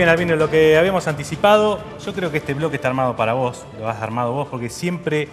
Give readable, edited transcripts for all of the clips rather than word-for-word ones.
bien, Albino, lo que habíamos anticipado, yo creo que este bloque está armado para vos, lo has armado vos, porque siempre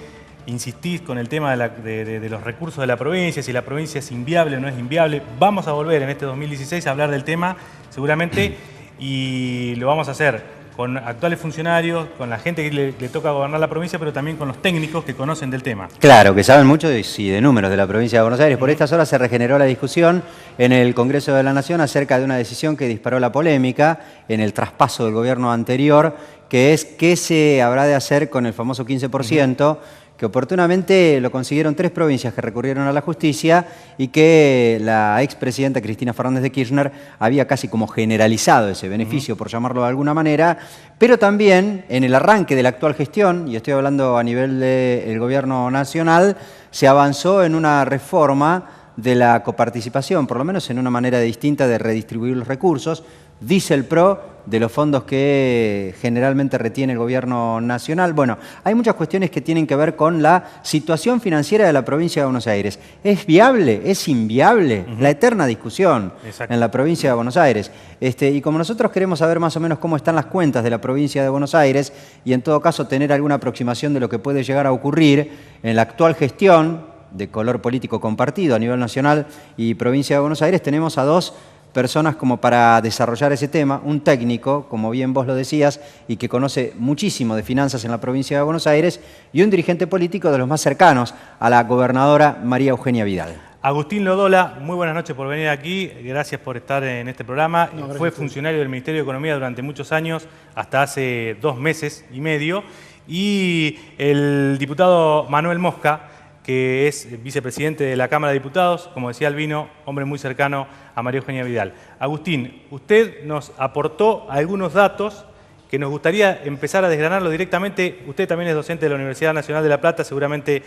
insistís con el tema de los recursos de la provincia, si la provincia es inviable o no es inviable. Vamos a volver en este 2016 a hablar del tema, seguramente, y lo vamos a hacer con actuales funcionarios, con la gente que le toca gobernar la provincia, pero también con los técnicos que conocen del tema. Claro, que saben mucho de números de la provincia de Buenos Aires. Por estas horas se regeneró la discusión en el Congreso de la Nación acerca de una decisión que disparó la polémica en el traspaso del gobierno anterior, que es qué se habrá de hacer con el famoso 15%, que oportunamente lo consiguieron 3 provincias que recurrieron a la justicia y que la expresidenta Cristina Fernández de Kirchner había casi como generalizado ese beneficio, por llamarlo de alguna manera, pero también en el arranque de la actual gestión, y estoy hablando a nivel del gobierno nacional, se avanzó en una reforma de la coparticipación, por lo menos en una manera distinta de redistribuir los recursos. Dice el PRO de los fondos que generalmente retiene el gobierno nacional. Bueno, hay muchas cuestiones que tienen que ver con la situación financiera de la provincia de Buenos Aires. ¿Es viable? ¿Es inviable? La eterna discusión en la provincia de Buenos Aires. Y como nosotros queremos saber más o menos cómo están las cuentas de la provincia de Buenos Aires y en todo caso tener alguna aproximación de lo que puede llegar a ocurrir en la actual gestión de color político compartido a nivel nacional y provincia de Buenos Aires, tenemos a 2 personas como para desarrollar ese tema, un técnico, como bien vos lo decías, y que conoce muchísimo de finanzas en la provincia de Buenos Aires, y un dirigente político de los más cercanos a la gobernadora María Eugenia Vidal. Agustín Lodola, muy buenas noches por venir aquí, gracias por estar en este programa. Fue funcionario del Ministerio de Economía durante muchos años, hasta hace 2 meses y medio, y el diputado Manuel Mosca, que es vicepresidente de la Cámara de Diputados, como decía Albino, hombre muy cercano a María Eugenia Vidal. Agustín, usted nos aportó algunos datos que nos gustaría empezar a desgranarlos directamente. Usted también es docente de la Universidad Nacional de La Plata, seguramente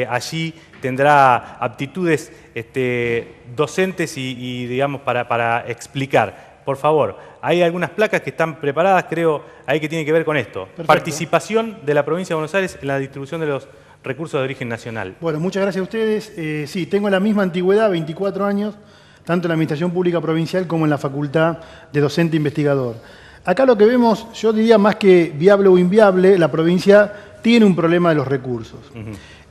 allí tendrá aptitudes docentes y digamos, para explicar. Por favor, hay algunas placas que están preparadas, creo, ahí que tienen que ver con esto. Perfecto. Participación de la provincia de Buenos Aires en la distribución de los recursos de origen nacional. Bueno, muchas gracias a ustedes. Sí, tengo la misma antigüedad, 24 años, tanto en la Administración Pública Provincial como en la Facultad de Docente Investigador. Acá lo que vemos, yo diría más que viable o inviable, la provincia tiene un problema de los recursos.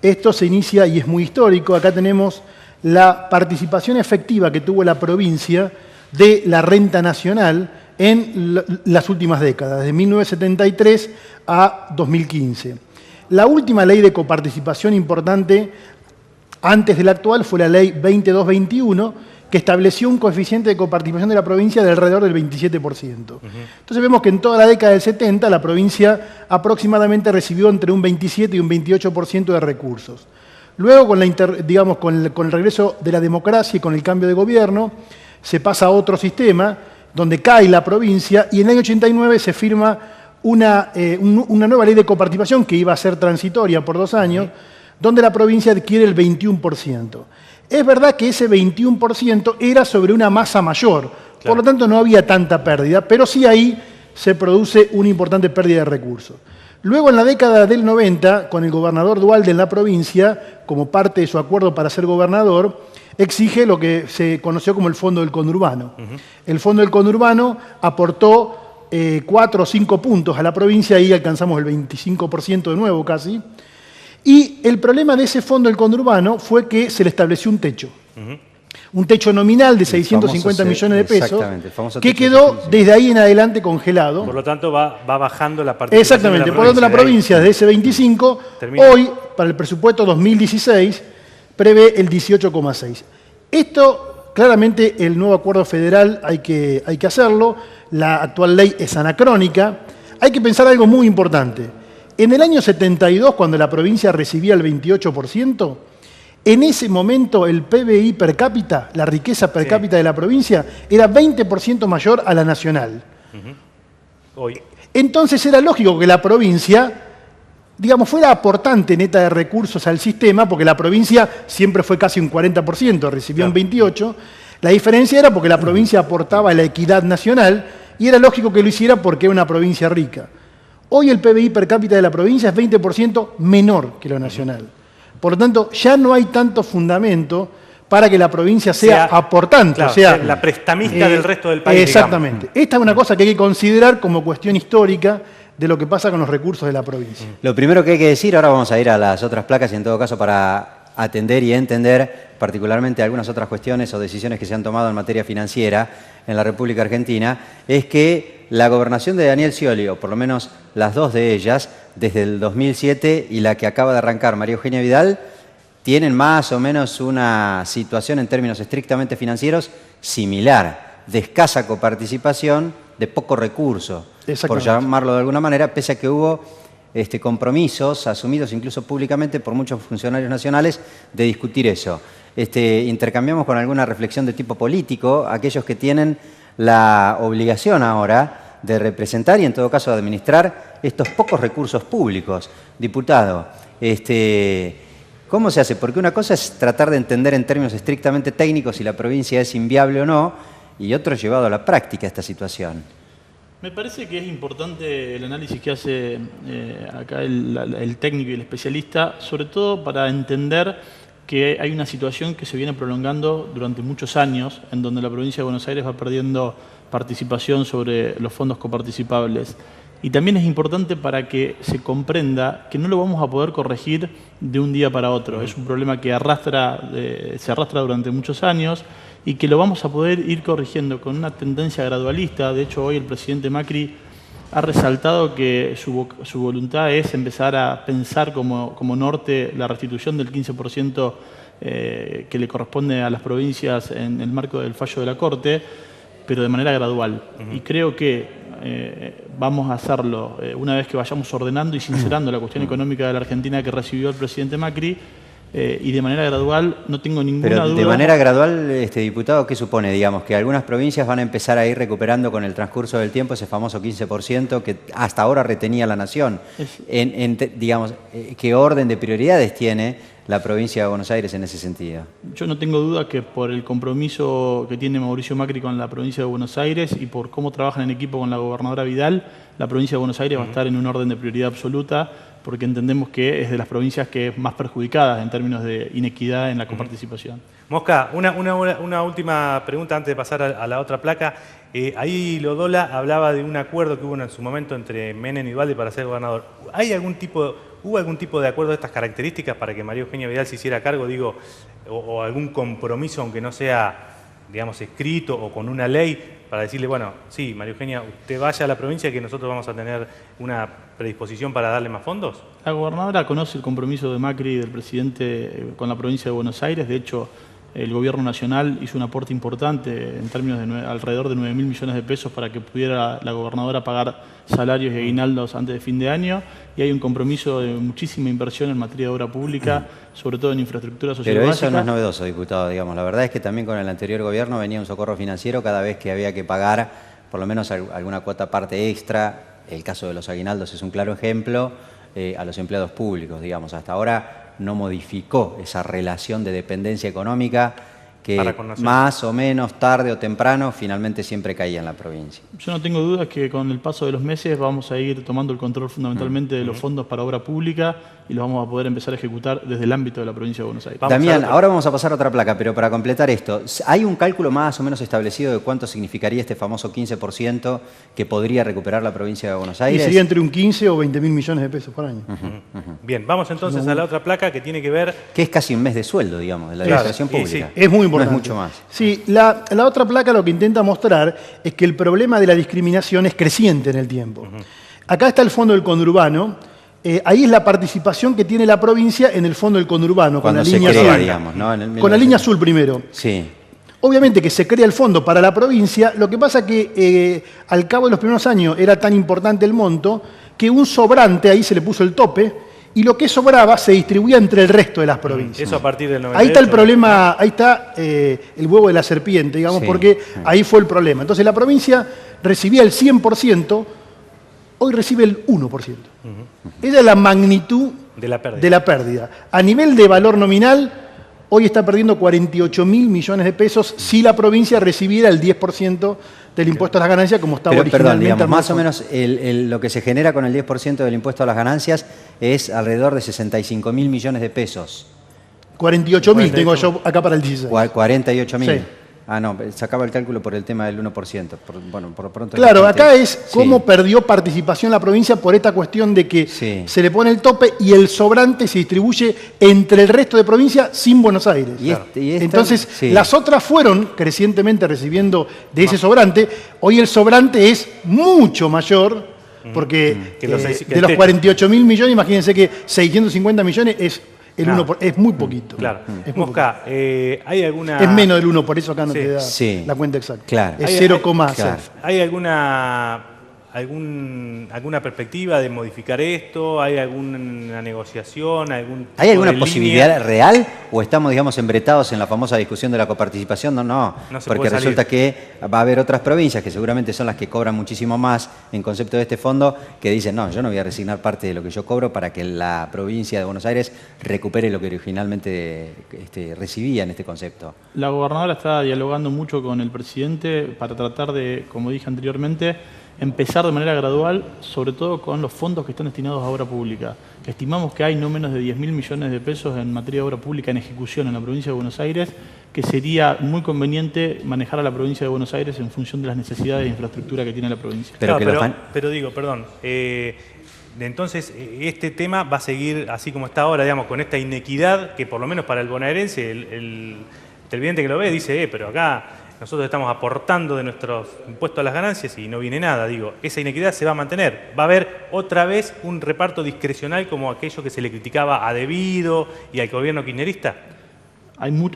Esto se inicia y es muy histórico. Acá tenemos la participación efectiva que tuvo la provincia de la renta nacional en las últimas décadas, desde 1973 a 2015. La última ley de coparticipación importante antes de la actual fue la ley 2221, que estableció un coeficiente de coparticipación de la provincia de alrededor del 27%. Entonces vemos que en toda la década del 70 la provincia aproximadamente recibió entre un 27 y un 28% de recursos. Luego, con el regreso de la democracia y con el cambio de gobierno, se pasa a otro sistema donde cae la provincia y en el año 89 se firma una nueva ley de coparticipación que iba a ser transitoria por 2 años, donde la provincia adquiere el 21%. Es verdad que ese 21% era sobre una masa mayor, por lo tanto no había tanta pérdida, pero sí ahí se produce una importante pérdida de recursos. Luego, en la década del 90, con el gobernador Duhalde en la provincia, como parte de su acuerdo para ser gobernador, exige lo que se conoció como el Fondo del Conurbano. El Fondo del Conurbano aportó 4 o 5 puntos a la provincia, ahí alcanzamos el 25% de nuevo casi. Y el problema de ese fondo del conurbano fue que se le estableció un techo. Un techo nominal de 650 millones de pesos, que quedó desde ahí en adelante congelado. Por lo tanto, va bajando la participación. Exactamente, por lo tanto la provincia desde ese 25, hoy, para el presupuesto 2016, prevé el 18,6. Esto, claramente, el nuevo acuerdo federal hay que hacerlo. La actual ley es anacrónica. Hay que pensar algo muy importante. En el año 72, cuando la provincia recibía el 28%, en ese momento el PBI per cápita, la riqueza per cápita de la provincia, era 20% mayor a la nacional. Hoy. Entonces era lógico que la provincia, fuera aportante neta de recursos al sistema, porque la provincia siempre fue casi un 40%, recibió un 28%. La diferencia era porque la provincia aportaba a la equidad nacional y era lógico que lo hiciera porque era una provincia rica. Hoy el PBI per cápita de la provincia es 20% menor que lo nacional. Por lo tanto, ya no hay tanto fundamento para que la provincia sea aportante, claro, o sea, la prestamista del resto del país. Exactamente. Digamos. Esta es una cosa que hay que considerar como cuestión histórica de lo que pasa con los recursos de la provincia. Lo primero que hay que decir, ahora vamos a ir a las otras placas y en todo caso para atender y entender particularmente algunas otras cuestiones o decisiones que se han tomado en materia financiera en la República Argentina, es que la gobernación de Daniel Scioli, o por lo menos las dos de ellas, desde el 2007 y la que acaba de arrancar María Eugenia Vidal, tienen más o menos una situación en términos estrictamente financieros similar, de escasa coparticipación, de poco recurso, por llamarlo de alguna manera, pese a que hubo compromisos asumidos incluso públicamente por muchos funcionarios nacionales de discutir eso. Intercambiamos con alguna reflexión de tipo político aquellos que tienen la obligación ahora de representar y en todo caso de administrar estos pocos recursos públicos. Diputado, ¿cómo se hace? Porque una cosa es tratar de entender en términos estrictamente técnicos si la provincia es inviable o no, y otro llevado a la práctica esta situación. Me parece que es importante el análisis que hace acá el técnico y el especialista, sobre todo para entender que hay una situación que se viene prolongando durante muchos años, en donde la provincia de Buenos Aires va perdiendo participación sobre los fondos coparticipables. Y también es importante para que se comprenda que no lo vamos a poder corregir de un día para otro. Es un problema que se arrastra durante muchos años y que lo vamos a poder ir corrigiendo con una tendencia gradualista. De hecho, hoy el presidente Macri ha resaltado que su voluntad es empezar a pensar como norte la restitución del 15% que le corresponde a las provincias en el marco del fallo de la Corte, pero de manera gradual. Y creo que vamos a hacerlo una vez que vayamos ordenando y sincerando la cuestión económica de la Argentina que recibió el presidente Macri, y de manera gradual, no tengo ninguna duda. De manera gradual, diputado, ¿qué supone? Digamos que algunas provincias van a empezar a ir recuperando con el transcurso del tiempo ese famoso 15% que hasta ahora retenía la Nación. Digamos, ¿qué orden de prioridades tiene la provincia de Buenos Aires en ese sentido? Yo no tengo duda que por el compromiso que tiene Mauricio Macri con la provincia de Buenos Aires y por cómo trabajan en equipo con la gobernadora Vidal, la provincia de Buenos Aires va a estar en un orden de prioridad absoluta, porque entendemos que es de las provincias que es más perjudicadas en términos de inequidad en la coparticipación. Mosca, una última pregunta antes de pasar a la otra placa. Ahí Lodola hablaba de un acuerdo que hubo en su momento entre Menem y Dualde para ser gobernador. ¿Hubo algún tipo de acuerdo de estas características para que María Eugenia Vidal se hiciera cargo, o algún compromiso, aunque no sea, digamos, escrito o con una ley, para decirle, bueno, sí, María Eugenia, usted vaya a la provincia que nosotros vamos a tener una predisposición para darle más fondos? La gobernadora conoce el compromiso de Macri y del presidente con la provincia de Buenos Aires. De hecho, el gobierno nacional hizo un aporte importante en términos de alrededor de 9.000 millones de pesos para que pudiera la gobernadora pagar salarios y aguinaldos antes de fin de año. Y hay un compromiso de muchísima inversión en materia de obra pública, sobre todo en infraestructura social. Pero eso no es novedoso, diputado, digamos. La verdad es que también con el anterior gobierno venía un socorro financiero cada vez que había que pagar por lo menos alguna cuota parte extra. El caso de los aguinaldos es un claro ejemplo, a los empleados públicos, digamos. Hasta ahora no modificó esa relación de dependencia económica que más o menos tarde o temprano finalmente siempre caía en la provincia. Yo no tengo dudas que con el paso de los meses vamos a ir tomando el control fundamentalmente de los fondos para obra pública y los vamos a poder empezar a ejecutar desde el ámbito de la provincia de Buenos Aires. Damián, ahora vamos a pasar a otra placa, pero para completar esto, ¿hay un cálculo más o menos establecido de cuánto significaría este famoso 15% que podría recuperar la provincia de Buenos Aires? Y sería entre un 15 o 20.000 millones de pesos por año. Bien, vamos entonces a la otra placa que tiene que ver... Que es casi un mes de sueldo, digamos, de la administración pública. Sí, es muy importante. No es mucho más. Sí, la otra placa lo que intenta mostrar es que el problema de la discriminación es creciente en el tiempo. Acá está el fondo del conurbano. Ahí es la participación que tiene la provincia en el fondo del conurbano, con la línea azul. Digamos, ¿no? Con la línea azul primero. Sí. Obviamente que se crea el fondo para la provincia, lo que pasa que al cabo de los primeros años era tan importante el monto que un sobrante, ahí se le puso el tope, y lo que sobraba se distribuía entre el resto de las provincias. Eso a partir del 98. Ahí está el problema, ahí está el huevo de la serpiente, digamos, porque ahí fue el problema. Entonces la provincia recibía el 100%, hoy recibe el 1%. Esa es la magnitud de la pérdida. A nivel de valor nominal, hoy está perdiendo 48.000 millones de pesos si la provincia recibiera el 10% del impuesto a las ganancias como estaba originalmente. Perdón, digamos, más o menos lo que se genera con el 10% del impuesto a las ganancias es alrededor de 65.000 millones de pesos. 48.000 tengo yo acá para el 16. 48.000. Sí. Ah, no, sacaba el cálculo por el tema del 1%. Bueno, por lo pronto... Claro, acá es cómo perdió participación la provincia por esta cuestión de que se le pone el tope y el sobrante se distribuye entre el resto de provincias sin Buenos Aires. Entonces, las otras fueron crecientemente recibiendo de ese sobrante. Hoy el sobrante es mucho mayor, porque de los 48.000 millones, imagínense que 650 millones es... es muy poquito. Claro. Mosca, ¿hay alguna...? Es menos del 1, por eso acá no te da la cuenta exacta. Claro. Es 0,6. ¿Hay alguna perspectiva de modificar esto? ¿Hay alguna negociación? ¿Hay alguna posibilidad real? ¿O estamos, digamos, embretados en la famosa discusión de la coparticipación? No, porque resulta que va a haber otras provincias que seguramente son las que cobran muchísimo más en concepto de este fondo, que dicen, no, yo no voy a resignar parte de lo que yo cobro para que la provincia de Buenos Aires recupere lo que originalmente recibía en este concepto. La gobernadora está dialogando mucho con el presidente para tratar de, como dije anteriormente, empezar de manera gradual, sobre todo con los fondos que están destinados a obra pública. Estimamos que hay no menos de 10.000 millones de pesos en materia de obra pública en ejecución en la provincia de Buenos Aires, que sería muy conveniente manejar a la provincia de Buenos Aires en función de las necesidades de infraestructura que tiene la provincia. Pero digo, perdón, entonces este tema va a seguir así como está ahora, digamos, con esta inequidad que por lo menos para el bonaerense, el televidente que lo ve dice, pero acá... Nosotros estamos aportando de nuestros impuestos a las ganancias y no viene nada. Digo, esa inequidad se va a mantener. Va a haber otra vez un reparto discrecional como aquello que se le criticaba a Debido y al gobierno kirchnerista.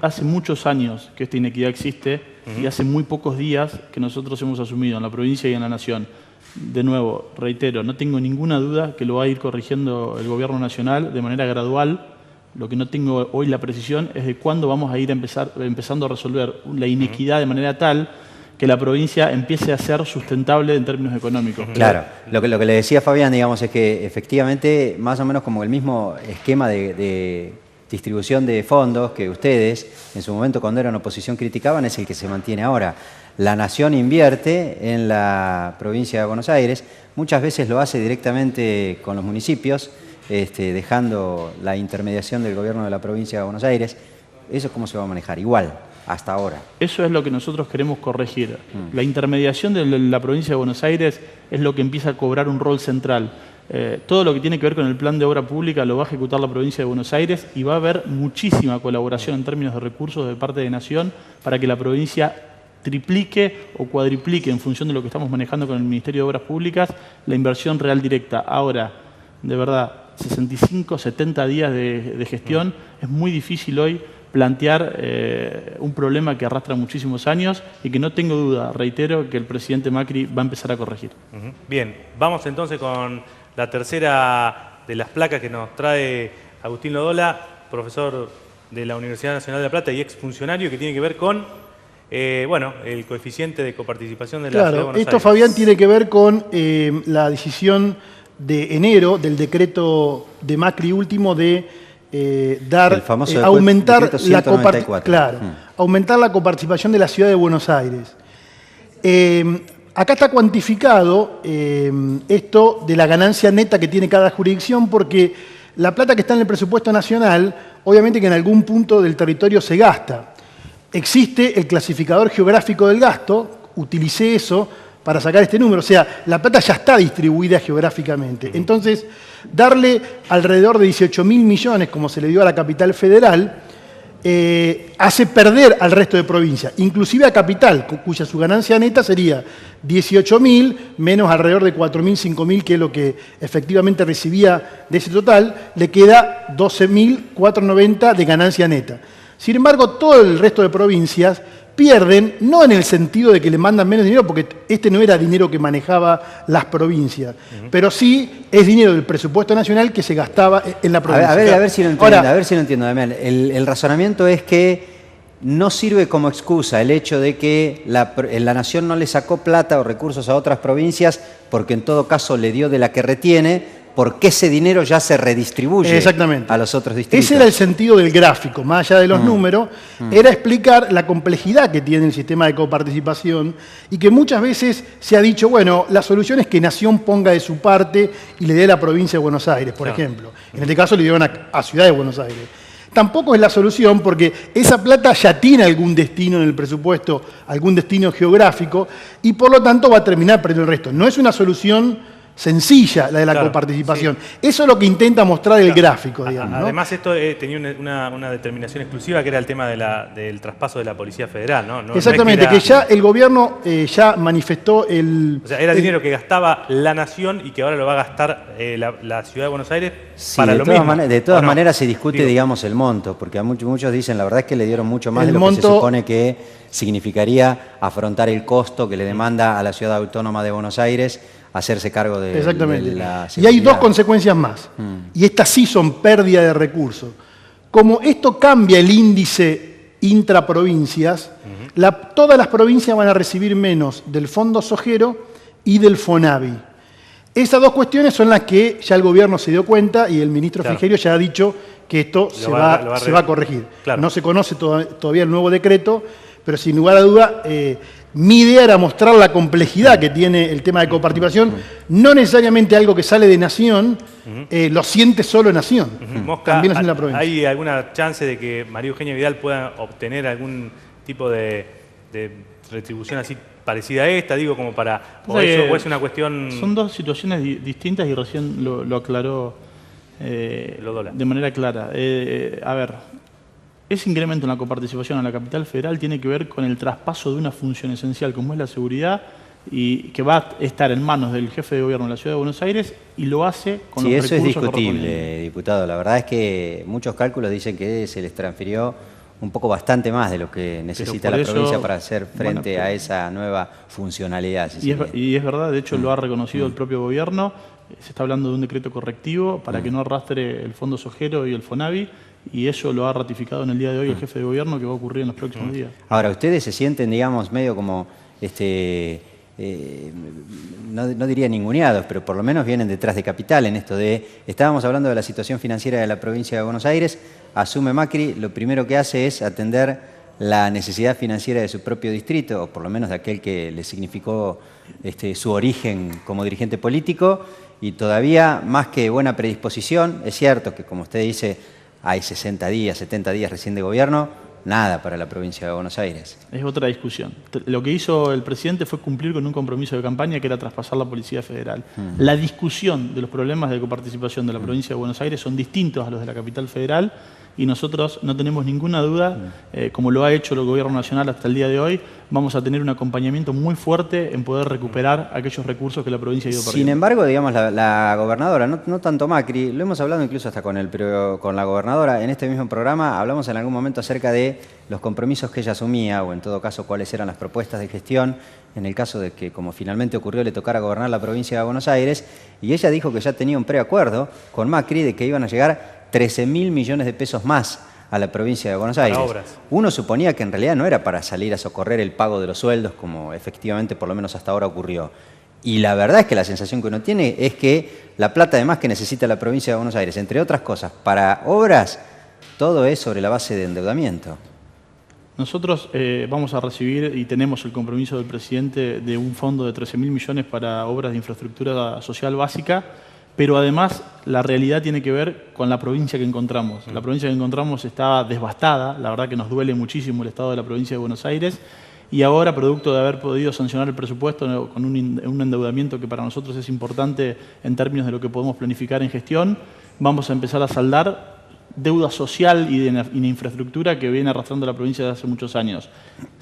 Hace muchos años que esta inequidad existe y hace muy pocos días que nosotros hemos asumido en la provincia y en la nación. De nuevo, reitero, no tengo ninguna duda que lo va a ir corrigiendo el gobierno nacional de manera gradual. Lo que no tengo hoy la precisión es de cuándo vamos a ir empezando a resolver la inequidad de manera tal que la provincia empiece a ser sustentable en términos económicos. Claro, lo que le decía Fabián, digamos, es que efectivamente, más o menos como el mismo esquema de distribución de fondos que ustedes, en su momento cuando eran oposición, criticaban, es el que se mantiene ahora. La Nación invierte en la provincia de Buenos Aires, muchas veces lo hace directamente con los municipios, dejando la intermediación del gobierno de la provincia de Buenos Aires. ¿Eso cómo se va a manejar? Igual, hasta ahora. Eso es lo que nosotros queremos corregir. La intermediación de la provincia de Buenos Aires es lo que empieza a cobrar un rol central. Todo lo que tiene que ver con el plan de obra pública lo va a ejecutar la provincia de Buenos Aires y va a haber muchísima colaboración en términos de recursos de parte de Nación para que la provincia triplique o cuadriplique, en función de lo que estamos manejando con el Ministerio de Obras Públicas, la inversión real directa. Ahora, de verdad, 65, 70 días de gestión, es muy difícil hoy plantear un problema que arrastra muchísimos años y que no tengo duda, reitero, que el presidente Macri va a empezar a corregir. Bien, vamos entonces con la tercera de las placas que nos trae Agustín Lodola, profesor de la Universidad Nacional de La Plata y exfuncionario, que tiene que ver con el coeficiente de coparticipación de la Ciudad de Buenos Aires. Esto, Fabián, tiene que ver con la decisión de enero del decreto de Macri último de aumentar la coparticipación de la Ciudad de Buenos Aires. Acá está cuantificado esto de la ganancia neta que tiene cada jurisdicción, porque la plata que está en el presupuesto nacional, obviamente que en algún punto del territorio se gasta. Existe el clasificador geográfico del gasto, utilicé eso para sacar este número, o sea, la plata ya está distribuida geográficamente. Entonces, darle alrededor de 18.000 millones, como se le dio a la capital federal, hace perder al resto de provincias, inclusive a Capital, cuya su ganancia neta sería 18.000 menos alrededor de 4.000, 5.000, que es lo que efectivamente recibía de ese total, le queda 12.490 de ganancia neta. Sin embargo, todo el resto de provincias pierden, no en el sentido de que le mandan menos dinero, porque este no era dinero que manejaba las provincias, pero sí es dinero del presupuesto nacional que se gastaba en la provincia. A ver si lo entiendo, Damián. El razonamiento es que no sirve como excusa el hecho de que la Nación no le sacó plata o recursos a otras provincias porque en todo caso le dio de la que retiene, porque ese dinero ya se redistribuye a los otros distritos. Ese era el sentido del gráfico, más allá de los números, era explicar la complejidad que tiene el sistema de coparticipación y que muchas veces se ha dicho, bueno, la solución es que Nación ponga de su parte y le dé a la provincia de Buenos Aires, por ejemplo. En este caso le dieron a Ciudad de Buenos Aires. Tampoco es la solución porque esa plata ya tiene algún destino en el presupuesto, algún destino geográfico, y por lo tanto va a terminar perdiendo el resto. No es una solución sencilla la de la coparticipación. Sí. Eso es lo que intenta mostrar el gráfico, digamos, ¿no? Además, esto tenía una determinación exclusiva que era el tema del traspaso de la Policía Federal, ¿no? Exactamente, no es que ya el gobierno ya manifestó el... O sea, era dinero que gastaba la Nación y que ahora lo va a gastar la Ciudad de Buenos Aires para lo mismo. De todas maneras se discute, digamos, el monto, porque muchos dicen, la verdad es que le dieron mucho más de lo que se supone que significaría afrontar el costo que le demanda a la Ciudad Autónoma de Buenos Aires hacerse cargo de, exactamente. De la seguridad. Y hay dos consecuencias más, y estas sí son pérdida de recursos. Como esto cambia el índice intraprovincias, todas las provincias van a recibir menos del Fondo Sojero y del Fonavi. Esas dos cuestiones son las que ya el gobierno se dio cuenta y el ministro Frigerio ya ha dicho que esto se va a corregir. Claro. No se conoce todavía el nuevo decreto, pero sin lugar a duda... mi idea era mostrar la complejidad que tiene el tema de coparticipación, no necesariamente algo que sale de Nación, lo siente solo Nación, también es en la provincia. ¿Hay alguna chance de que María Eugenia Vidal pueda obtener algún tipo de retribución así parecida a esta? Digo, como para... ¿O es una cuestión...? Son dos situaciones distintas y recién lo aclaró de manera clara. A ver... Ese incremento en la coparticipación en la capital federal tiene que ver con el traspaso de una función esencial como es la seguridad y que va a estar en manos del jefe de gobierno de la Ciudad de Buenos Aires y lo hace con los recursos. Sí, eso es discutible, diputado. La verdad es que muchos cálculos dicen que se les transfirió un poco bastante más de lo que necesita la provincia para hacer frente a esa nueva funcionalidad. Y es verdad, de hecho lo ha reconocido el propio gobierno. Se está hablando de un decreto correctivo para que no arrastre el Fondo Sojero y el Fonavi. Y eso lo ha ratificado en el día de hoy el jefe de gobierno, que va a ocurrir en los próximos días. Ahora, ustedes se sienten, digamos, medio como, no diría ninguneados, pero por lo menos vienen detrás de Capital en esto de... Estábamos hablando de la situación financiera de la provincia de Buenos Aires, asume Macri, lo primero que hace es atender la necesidad financiera de su propio distrito, o por lo menos de aquel que le significó su origen como dirigente político, y todavía más que buena predisposición, es cierto que, como usted dice, hay 60 días, 70 días recién de gobierno, nada para la provincia de Buenos Aires. Es otra discusión. Lo que hizo el presidente fue cumplir con un compromiso de campaña que era traspasar la Policía Federal. La discusión de los problemas de coparticipación de la provincia de Buenos Aires son distintos a los de la capital federal y nosotros no tenemos ninguna duda, como lo ha hecho el gobierno nacional hasta el día de hoy, vamos a tener un acompañamiento muy fuerte en poder recuperar aquellos recursos que la provincia ha ido perdiendo. Sin embargo, digamos, la gobernadora, no tanto Macri, lo hemos hablado incluso hasta con la gobernadora, en este mismo programa hablamos en algún momento acerca de los compromisos que ella asumía, o en todo caso cuáles eran las propuestas de gestión, en el caso de que, como finalmente ocurrió, le tocara gobernar la provincia de Buenos Aires, y ella dijo que ya tenía un preacuerdo con Macri de que iban a llegar 13.000 millones de pesos más a la provincia de Buenos Aires. Uno suponía que en realidad no era para salir a socorrer el pago de los sueldos, como efectivamente por lo menos hasta ahora ocurrió. Y la verdad es que la sensación que uno tiene es que la plata además que necesita la provincia de Buenos Aires, entre otras cosas, para obras, todo es sobre la base de endeudamiento. Nosotros vamos a recibir y tenemos el compromiso del presidente de un fondo de 13.000 millones para obras de infraestructura social básica, pero además la realidad tiene que ver con la provincia que encontramos. La provincia que encontramos está devastada, la verdad que nos duele muchísimo el estado de la provincia de Buenos Aires, y ahora, producto de haber podido sancionar el presupuesto con un endeudamiento que para nosotros es importante en términos de lo que podemos planificar en gestión, vamos a empezar a saldar deuda social y de infraestructura que viene arrastrando la provincia desde hace muchos años.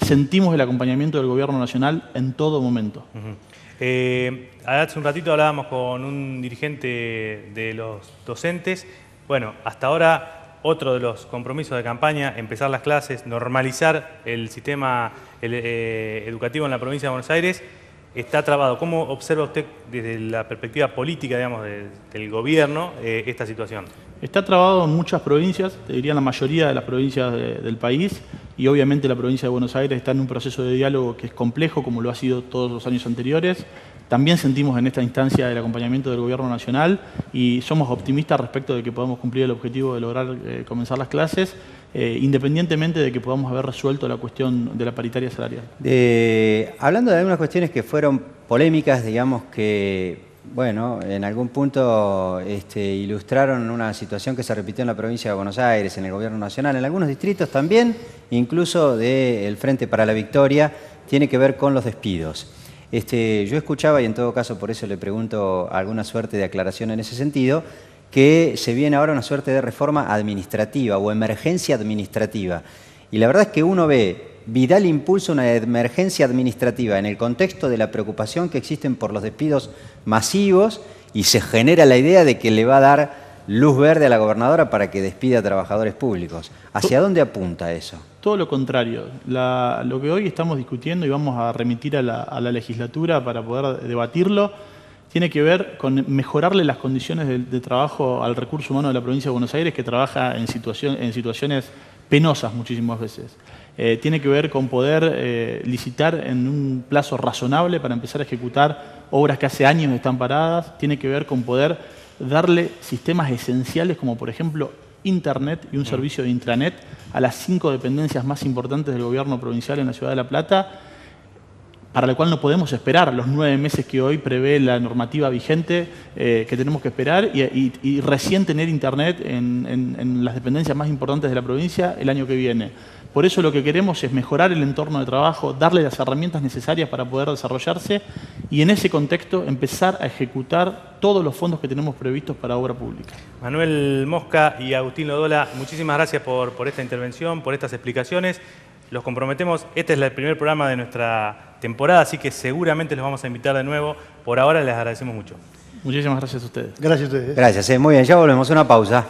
Sentimos el acompañamiento del gobierno nacional en todo momento. Hace un ratito hablábamos con un dirigente de los docentes. Bueno, hasta ahora otro de los compromisos de campaña, empezar las clases, normalizar el sistema educativo en la provincia de Buenos Aires, está trabado. ¿Cómo observa usted desde la perspectiva política, digamos, del gobierno esta situación? Está trabado en muchas provincias, te diría en la mayoría de las provincias del país, y obviamente la provincia de Buenos Aires está en un proceso de diálogo que es complejo, como lo ha sido todos los años anteriores. También sentimos en esta instancia el acompañamiento del gobierno nacional y somos optimistas respecto de que podamos cumplir el objetivo de lograr comenzar las clases, independientemente de que podamos haber resuelto la cuestión de la paritaria salarial. Hablando de algunas cuestiones que fueron polémicas, digamos que Bueno, en algún punto ilustraron una situación que se repitió en la provincia de Buenos Aires, en el gobierno nacional, en algunos distritos también, incluso del Frente para la Victoria, tiene que ver con los despidos. Yo escuchaba, y en todo caso por eso le pregunto alguna suerte de aclaración en ese sentido, que se viene ahora una suerte de reforma administrativa o emergencia administrativa. Y la verdad es que uno ve, Vidal impulsa una emergencia administrativa en el contexto de la preocupación que existen por los despidos masivos y se genera la idea de que le va a dar luz verde a la gobernadora para que despida a trabajadores públicos. ¿Hacia dónde apunta eso? Todo lo contrario. Lo que hoy estamos discutiendo y vamos a remitir a la legislatura para poder debatirlo, tiene que ver con mejorarle las condiciones de trabajo al recurso humano de la provincia de Buenos Aires, que trabaja en situaciones penosas muchísimas veces. Tiene que ver con poder licitar en un plazo razonable para empezar a ejecutar obras que hace años están paradas. Tiene que ver con poder darle sistemas esenciales como por ejemplo Internet y un servicio de intranet a las 5 dependencias más importantes del gobierno provincial en la ciudad de La Plata, para la cual no podemos esperar los 9 meses que hoy prevé la normativa vigente, que tenemos que esperar, y recién tener Internet en las dependencias más importantes de la provincia el año que viene. Por eso lo que queremos es mejorar el entorno de trabajo, darle las herramientas necesarias para poder desarrollarse y en ese contexto empezar a ejecutar todos los fondos que tenemos previstos para obra pública. Manuel Mosca y Agustín Lodola, muchísimas gracias por esta intervención, por estas explicaciones. Los comprometemos, este es el primer programa de nuestra temporada, así que seguramente los vamos a invitar de nuevo. Por ahora les agradecemos mucho. Muchísimas gracias a ustedes. Gracias a ustedes. Gracias, muy bien, ya volvemos, una pausa.